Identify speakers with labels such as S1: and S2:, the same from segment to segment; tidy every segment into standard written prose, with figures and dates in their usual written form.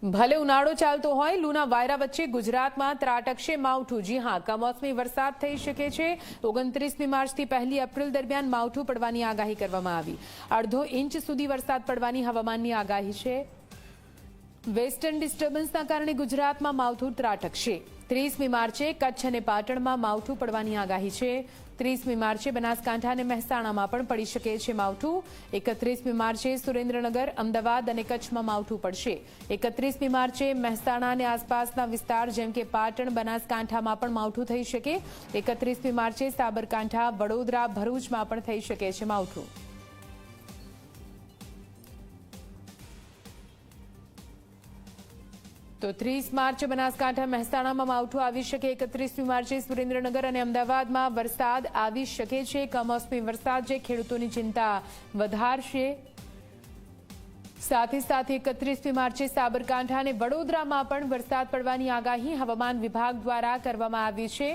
S1: ભલે ઉનાળો ચાલતો હોય, લૂના વાયરા વચ્ચે ગુજરાતમાં ત્રાટકશે માવઠું। જી હા, કમોસમી વરસાદ થઈ શકે છે। 29મી માર્ચથી 1 એપ્રિલ દરમિયાન માવઠું પડવાની આગાહી કરવામાં આવી। અડધો ઇંચ સુધી વરસાદ પડવાની હવામાનની આગાહી છે। વેસ્ટર્ન ડિસ્ટર્બન્સના કારણે ગુજરાતમાં માવઠું ત્રાટકશે। 30મી માર્ચે કચ્છ અને પાટણમાં માવઠું પડવાની આગાહી છે। 30મી માર્ચે બનાસકાંઠા અને મહેસાણામાં પણ પડી શકે છે માવઠું। 31મી માર્ચે સુરેન્દ્રનગર, અમદાવાદ અને કચ્છમાં માવઠું પડશે। 31મી માર્ચે મહેસાણા અને આસપાસના વિસ્તાર જેમ કે પાટણ, બનાસકાંઠામાં પણ માવઠું થઈ શકે। 31મી માર્ચે સાબરકાંઠા, વડોદરા, ભરૂચમાં પણ થઈ શકે છે માવઠું। તો 30 માર્ચે બનાસકાંઠા, મહેસાણામાં માવઠું આવી શકે। 31મી માર્ચે સુરેન્દ્રનગર અને અમદાવાદમાં વરસાદ આવી શકે છે। કમોસમી વરસાદ જે ખેડૂતોની ચિંતા વધારશે। સાથે 31મી માર્ચે સાબરકાંઠા અને વડોદરામાં પણ વરસાદ પડવાની આગાહી હવામાન વિભાગ દ્વારા કરવામાં આવી છે।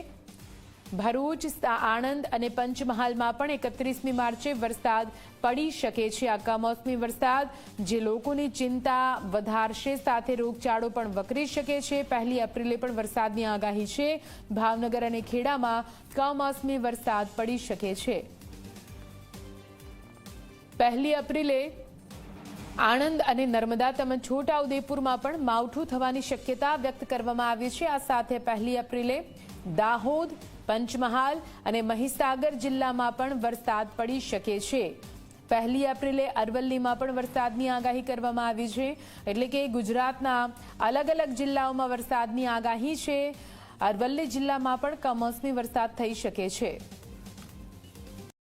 S1: ભરૂચ, આણંદ અને પંચમહાલમાં પણ 31મી માર્ચે વરસાદ પડી શકે છે। આ કમોસમી વરસાદ જે લોકોની ચિંતા વધારશે, સાથે રોગચાળો પણ વકરી શકે છે। 1 એપ્રિલે પણ વરસાદની આગાહી છે। ભાવનગર અને ખેડામાં કમોસમી વરસાદ પડી શકે છે। 1 એપ્રિલે આણંદ અને નર્મદા તેમજ છોટાઉદેપુરમાં પણ માવઠું થવાની શક્યતા વ્યક્ત કરવામાં આવી છે। આ સાથે 1 એપ્રિલે દાહોદ, પંચમહાલ અને મહીસાગર જિલ્લામાં પણ વરસાદ પડી શકે છે। 1 એપ્રિલે અરવલ્લીમાં પણ વરસાદની આગાહી કરવામાં આવી છે। એટલે કે ગુજરાતના અલગ અલગ જિલ્લાઓમાં વરસાદની આગાહી છે। અરવલ્લી જિલ્લામાં પણ કમોસમી વરસાદ થઈ શકે છે।